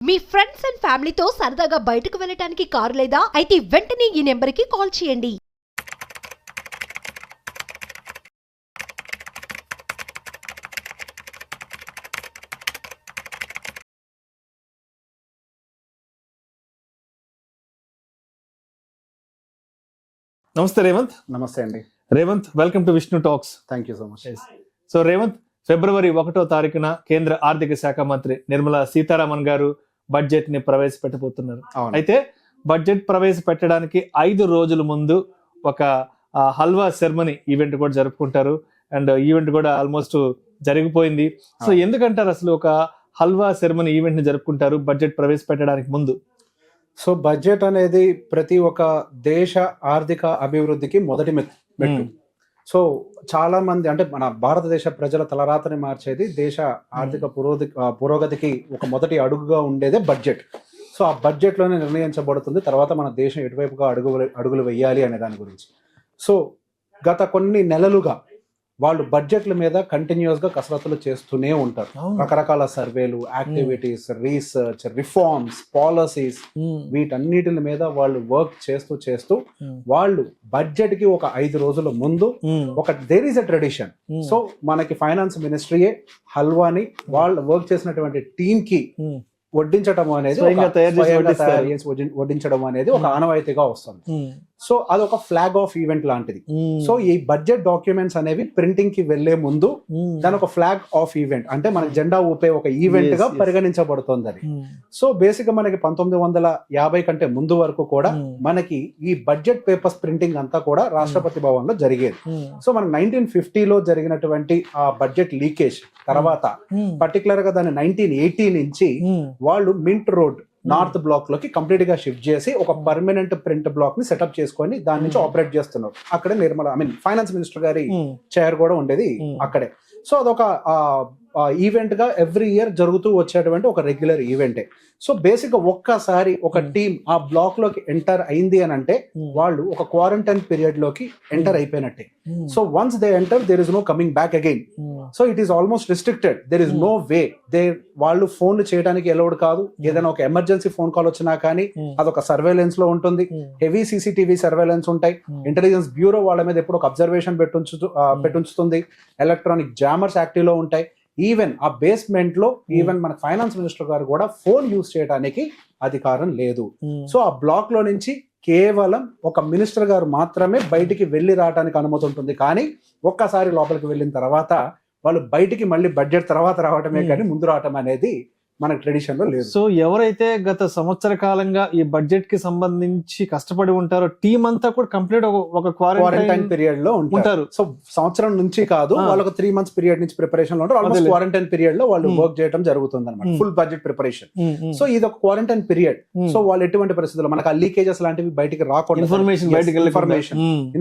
Me friends and ఫ్యామిలీతో సరదాగా బయటకు వెళ్ళటానికి కారు లేదా అయితే వెంటనే ఈ నెంబర్కి కాల్ చేయండి. నమస్తే రేవంత్. నమస్తే అండి Revanth, welcome to Vishnu talks. Thank you so much. So Revanth, ఫిబ్రవరి 1వ తారీఖున కేంద్ర ఆర్థిక శాఖ మంత్రి నిర్మలా సీతారామన్ గారు బడ్జెట్ ని ప్రవేశపెట్టబోతున్నారు. అవును. అయితే బడ్జెట్ ప్రవేశపెట్టడానికి 5 రోజుల ముందు ఒక హల్వా సెరమనీ ఈవెంట్ కూడా జరుపుకుంటారు. అండ్ ఈవెంట్ కూడా ఆల్మోస్ట్ జరిగిపోయింది. సో ఎందుకంటారు అసలు ఒక హల్వా సెరమనీ ఈవెంట్ ని జరుపుకుంటారు బడ్జెట్ ప్రవేశపెట్టడానికి ముందు? సో బడ్జెట్ అనేది ప్రతి ఒక్క దేశ ఆర్థిక అభివృద్ధికి మొదటి మెట్టు. సో చాలా మంది అంటే మన భారతదేశ ప్రజల తలరాతని మార్చేది దేశ ఆర్థిక పురోగతికి ఒక మొదటి అడుగుగా ఉండేదే బడ్జెట్. సో ఆ బడ్జెట్ లోనే నిర్ణయించబడుతుంది తర్వాత మన దేశం ఎటువైపుగా అడుగులు వేయాలి అనే దాని గురించి. సో గత కొన్ని నెలలుగా వాళ్ళు బడ్జెట్ల మీద కంటిన్యూస్ గా కసరత్తులు చేస్తూనే ఉంటారు. రకరకాల సర్వేలు, యాక్టివిటీస్, రీసెర్చ్, రిఫార్మ్స్, పాలసీస్, వీటన్నిటి మీద వాళ్ళు వర్క్ చేస్తూ వాళ్ళు బడ్జెట్ కి ఒక 5 రోజుల ముందు there is a tradition. So మనకి ఫైనాన్స్ మినిస్ట్రీయే హల్వాని వాళ్ళు వర్క్ చేసినటువంటి టీమ్ కి వడ్డించడం అనేది వడ్డించడం అనేది ఒక ఆనవాయితీగా వస్తుంది. సో అదొక ఫ్లాగ్ ఆఫ్ ఈవెంట్ లాంటిది. సో ఈ బడ్జెట్ డాక్యుమెంట్స్ అనేవి ప్రింటింగ్ కి వెళ్లే ముందు దాని ఒక ఫ్లాగ్ ఆఫ్ ఈవెంట్ అంటే మన జెండా ఊపే ఒక ఈవెంట్ గా పరిగణించబడుతుంది అది. సో బేసిక్ గా మనకి 1950 కంటే ముందు వరకు కూడా మనకి ఈ బడ్జెట్ పేపర్స్ ప్రింటింగ్ అంతా కూడా రాష్ట్రపతి భవన్ లో జరిగేది. సో మనకి 1950లో జరిగినటువంటి ఆ బడ్జెట్ లీకేజ్ తర్వాత పర్టికులర్ గా దాన్ని 1980 నుంచి వాళ్ళు మింట్ రోడ్ నార్త్ బ్లాక్ లోకి కంప్లీట్ గా షిఫ్ట్ చేసి ఒక పర్మనెంట్ ప్రింట్ బ్లాక్ ని సెటప్ చేసుకొని దాని నుంచి ఆపరేట్ చేస్తున్నారు. అక్కడే నిర్మలా ఫైనాన్స్ మినిస్టర్ గారి చైర్ కూడా ఉండేది అక్కడే. సో అదొక ఈవెంట్ గా ఎవ్రీ ఇయర్ జరుగుతూ వచ్చేటువంటి ఒక రెగ్యులర్ ఈవెంటే. సో బేసిక్ గా ఒక్కసారి ఒక టీమ్ ఆ బ్లాక్ లోకి ఎంటర్ అయింది అని అంటే వాళ్ళు ఒక క్వారంటైన్ పీరియడ్ లోకి ఎంటర్ అయిపోయినట్టే. So once they enter there is no coming back again. So it is almost restricted. There is no way. వాళ్ళు ఫోన్ చేయడానికి అలౌడ్ కాదు. ఏదైనా ఒక ఎమర్జెన్సీ ఫోన్ కాల్ వచ్చినా కానీ అదొక సర్వేలెన్స్ లో ఉంటుంది. హెవీ సీసీటీవీ సర్వేలెన్స్ ఉంటాయి. ఇంటెలిజెన్స్ బ్యూరో వాళ్ళ మీద ఎప్పుడు ఒక అబ్జర్వేషన్ పెట్టుంచుతుంది. ఎలక్ట్రానిక్ జామర్స్ యాక్టివ్ లో ఉంటాయి. ఈవెన్ ఆ బేస్మెంట్ లో ఈవెన్ మన ఫైనాన్స్ మినిస్టర్ గారు కూడా ఫోన్ యూజ్ చేయడానికి అధికారం లేదు. సో ఆ బ్లాక్ లో నుంచి కేవలం ఒక మినిస్టర్ గారు మాత్రమే బయటికి వెళ్ళి రావడానికి అనుమతి ఉంటుంది. కానీ ఒక్కసారి లోపలికి వెళ్ళిన తర్వాత వాళ్ళు బయటికి మళ్ళీ బడ్జెట్ తర్వాత రావటమే కానీ ముందు రావటం అనేది మనకు ట్రెడిషన్ లో లేదు. సో ఎవరైతే గత సంవత్సర కాలంగా ఈ బడ్జెట్ కి సంబంధించి కష్టపడి ఉంటారో టీం అంతా కూడా కంప్లీట్ ఒక క్వారంటైన్ పీరియడ్ లో ఉంటారు. సో సంవత్సరం నుంచి కాదు, వాళ్ళు ఒక 3 months పీరియడ్ నుంచి ప్రిపరేషన్ లో ఉంటారు. ఆల్మోస్ట్ క్వారంటైన్ పీరియడ్ లో వాళ్ళు వర్క్ చేయడం జరుగుతుంది అనమాట. Full budget preparation. సో ఇది ఒక క్వారంటైన్ పీరియడ్. సో వాళ్ళు ఎటువంటి పరిస్థితుల్లో మనకు ఆ లీకేజెస్ లాంటివి బయటికి రాకుండా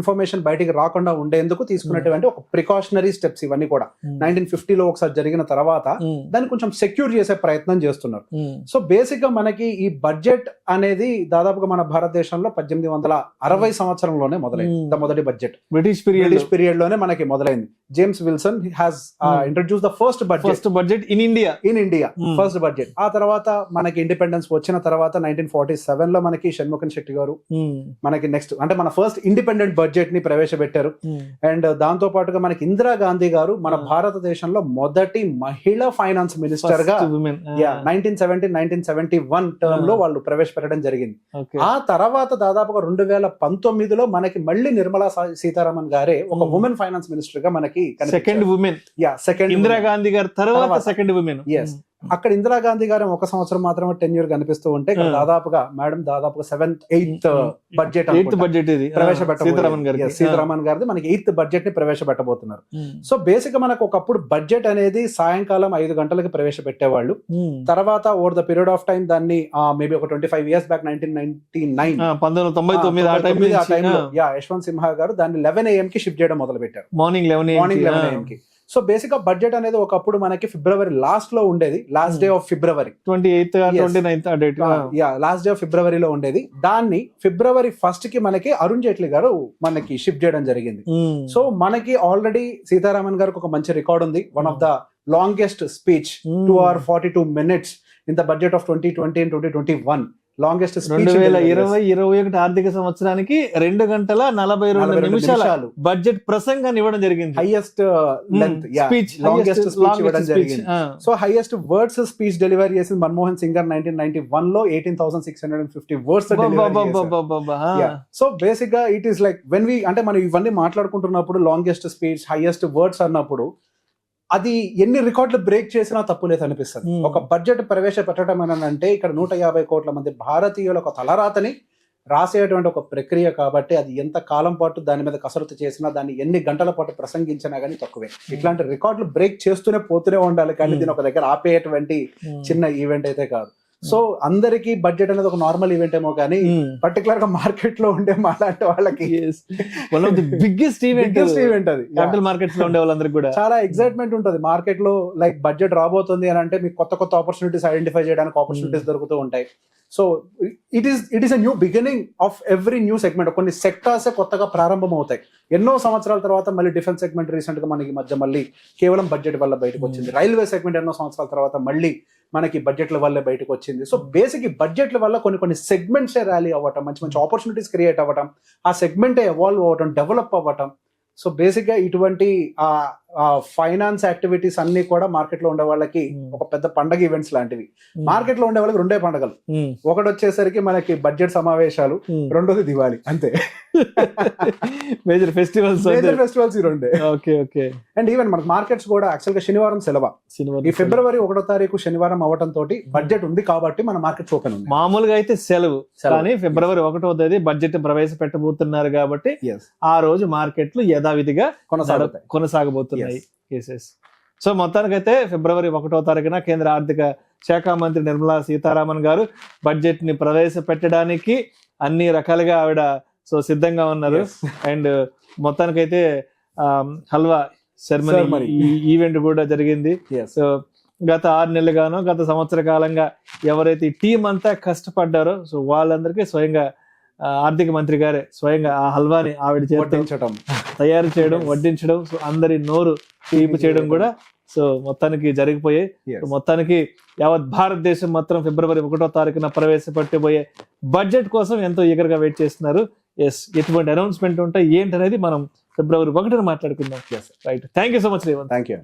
ఇన్ఫర్మేషన్ బయటికి రాకుండా ఉండేందుకు తీసుకున్నటువంటి ఒక ప్రికాషనరీ స్టెప్స్ ఇవన్నీ కూడా 1950లో ఒకసారి జరిగిన తర్వాత దాన్ని కొంచెం సెక్యూర్ చేసే ప్రయత్నం చేస్తున్నారు. సో బేసిక్ గా మనకి ఈ బడ్జెట్ అనేది దాదాపుగా మన భారతదేశంలో 1860 సంవత్సరంలోనే మొదలైంది. మొదటి బడ్జెట్ బ్రిటిష్ పీరియడ్ లోనే మనకి మొదలైంది. James Wilson has introduce the first budget in India first budget. ఆ తర్వాత మనకి ఇండిపెండెన్స్ వచ్చిన తర్వాత 1947 లో మనకి షణ్ముఖన్ శెట్టి గారు మనకి నెక్స్ట్ అంటే మన ఫస్ట్ ఇండిపెండెంట్ బడ్జెట్ ని ప్రవేశపెట్టారు. అండ్ దాంతో పాటుగా మనకి ఇందిరా గాంధీ గారు మన భారతదేశంలో మొదటి మహిళా ఫైనాన్స్ మినిస్టర్ గా 1971 టర్మ్ లో వాళ్ళు ప్రవేశపెట్టడం జరిగింది. ఆ తర్వాత దాదాపుగా 2019లో మనకి మళ్ళీ నిర్మలా సీతారామన్ గారే ఒక ఉమెన్ ఫైనాన్స్ మినిస్టర్ గా మనకి సెకండ్ ఇందిరా గాంధీ గారి తర్వాత సెకండ్ ఉమెన్. అక్కడ ఇందిరాగాంధీ గారు 1 సంవత్సరం మాత్రమే టెన్యూర్ కనిపిస్తూ ఉంటే ఇక్కడ దాదాపుగా 7th 8th బడ్జెట్ సీతారామన్ గారిది మనకి 8th బడ్జెట్ ని ప్రవేశపెట్టబోతున్నారు. సో బేసిక్ గా మనకు ఒకప్పుడు బడ్జెట్ అనేది సాయంకాలం 5 గంటలకి ప్రవేశపెట్టేవాళ్ళు. తర్వాత over the period of time దాన్ని మేబీ ఒక 25 years బ్యాక్ 1999 ఆ టైంలో యశ్వంత్ సిన్హా గారు దాన్ని 11 AM కి షిఫ్ట్ చేయడం మొదలు పెట్టారు. మార్నింగ్ 11 AM కి. సో బేసిక్ గా బడ్జెట్ అనేది ఒకప్పుడు మనకి ఫిబ్రవరి లాస్ట్ లో ఉండేది. Last day of February 28th last day of ఫిబ్రవరిలో ఉండేది. దాన్ని ఫిబ్రవరి 1st కి మనకి అరుణ్ జైట్లీ గారు మనకి షిఫ్ట్ చేయడం జరిగింది. సో మనకి ఆల్రెడీ సీతారామన్ గారికి ఒక మంచి రికార్డ్ ఉంది. One of the longest speech 2 hours 42 minutes in the budget of 2020 and 2021 longest 2020-21 ఆర్థిక సంవత్సరానికి 2 గంటల 42 నిమిషాలు బడ్జెట్ ప్రసంగాన్ని ఇవ్వడం జరిగింది. Highest length speech, longest speech ఇవ్వడం జరిగింది. So highest words speech delivery చేసింది మన్మోహన్ సింగ్ గారు 1991 లో 18,650 వర్డ్స్ డెలివరీ. సో బేసిక్ గా it is like when we అంటే మనం ఇవన్నీ మాట్లాడుకుంటున్నప్పుడు లాంగెస్ట్ స్పీచ్, హైయెస్ట్ వర్డ్స్ అన్నప్పుడు అది ఎన్ని రికార్డులు బ్రేక్ చేసినా తప్పు లేదు అనిపిస్తుంది. ఒక బడ్జెట్ ప్రవేశపెట్టడం అని అంటే ఇక్కడ 150 కోట్ల మంది భారతీయుల ఒక తలరాతని రాసేటువంటి ఒక ప్రక్రియ కాబట్టి అది ఎంత కాలం పాటు దాని మీద కసరత్తు చేసినా, దాన్ని ఎన్ని గంటల పాటు ప్రసంగించినా కానీ తక్కువే. ఇట్లాంటి రికార్డులు బ్రేక్ చేస్తూనే పోతూనే ఉండాలి కానీ దీని ఒక దగ్గర ఆపేటువంటి చిన్న ఈవెంట్ అయితే కాదు. సో అందరికి బడ్జెట్ అనేది ఒక నార్మల్ ఈవెంట్ ఏమో కానీ పర్టికులర్ గా మార్కెట్ లో ఉండే మాలాంటి వాళ్ళకి one of the biggest event అది. క్యాపిటల్ మార్కెట్స్ లో ఉండే వాళ్ళందరికీ కూడా చాలా ఎక్సైట్మెంట్ ఉంటుంది మార్కెట్ లో. లైక్ బడ్జెట్ రాబోతుంది అని అంటే మీకు కొత్త కొత్త ఆపర్చునిటీస్ ఐడెంటిఫై చేయడానికి ఆపర్చునిటీస్ దొరుకుతూ ఉంటాయి. So it is a new beginning of every new segment. కొన్ని సెక్టార్స్ కొత్తగా ప్రారంభం అవుతాయి. ఎన్నో సంవత్సరాల తర్వాత మళ్ళీ డిఫెన్స్ సెగ్మెంట్ రీసెంట్ గా మనకి మధ్య మళ్ళీ కేవలం బడ్జెట్ వల్ల బయటకు వచ్చింది. రైల్వే సెగ్మెంట్ ఎన్నో సంవత్సరాల తర్వాత మళ్ళీ మనకి బడ్జెట్ల వల్లే బయటకు వచ్చింది. సో బేసిక్ బడ్జెట్ల వల్ల కొన్ని సెగ్మెంట్స్ ర్యాలీ అవ్వటం, మంచి మంచి ఆపర్చునిటీస్ క్రియేట్ అవ్వటం, ఆ సెగ్మెంటే ఎవాల్వ్ అవ్వటం, డెవలప్ అవ్వటం. సో బేసిక్ గా ఇటువంటి ఫైనాన్స్ యాక్టివిటీస్ అన్ని కూడా మార్కెట్ లో ఉండే వాళ్ళకి ఒక పెద్ద పండగ ఈవెంట్స్ లాంటివి. మార్కెట్ లో ఉండే వాళ్ళకి 2 పండుగలు. ఒకటి వచ్చేసరికి మనకి బడ్జెట్ సమావేశాలు, రెండోది దివాళీ. అంతే. మేజర్ ఫెస్టివల్స్ ఈ 2. Okay okay. అండ్ ఈవెన్ మనకి మార్కెట్స్ కూడా యాక్చువల్ గా శనివారం సెలవు. ఈ ఫిబ్రవరి 1వ తారీఖు శనివారం అవ్వటం తోటి బడ్జెట్ ఉంది కాబట్టి మన మార్కెట్స్ ఓపెన్ ఉంది. మామూలుగా అయితే సెలవు, కానీ ఫిబ్రవరి 1వ తేదీ బడ్జెట్ ప్రవేశపెట్టబోతున్నారు కాబట్టి ఆ రోజు మార్కెట్లు యథావిధిగా కొనసాగబోతున్నాయి కేసెస్. సో మొత్తానికైతే ఫిబ్రవరి 1వ తారీఖున కేంద్ర ఆర్థిక శాఖ మంత్రి నిర్మలా సీతారామన్ గారు బడ్జెట్ ని ప్రవేశపెట్టడానికి అన్ని రకాలుగా ఆవిడ సిద్ధంగా ఉన్నారు. అండ్ మొత్తానికైతే హల్వా సెరమనీ ఈవెంట్ కూడా జరిగింది. సో గత 6 నెలలుగానో గత సంవత్సర కాలంగా ఎవరైతే ఈ టీం అంతా కష్టపడ్డారో సో వాళ్ళందరికీ స్వయంగా ఆర్థిక మంత్రి గారే స్వయంగా ఆ హల్వాని ఆవిడ చేర్చడం, తయారు చేయడం, వడ్డించడం, సో అందరి నోరు తీపి చేయడం కూడా సో మొత్తానికి జరిగిపోయాయి. మొత్తానికి యావత్ భారతదేశం మాత్రం ఫిబ్రవరి 1వ తారీఖున ప్రవేశపెట్టబోయే బడ్జెట్ కోసం ఎంతో ఈగర్గా వెయిట్ చేస్తున్నారు. ఎటువంటి అనౌన్స్మెంట్ ఉంటాయి ఏంటనేది మనం ఫిబ్రవరి 1న మాట్లాడుకుందాం. Right. Thank you so much Revanth. Thank you.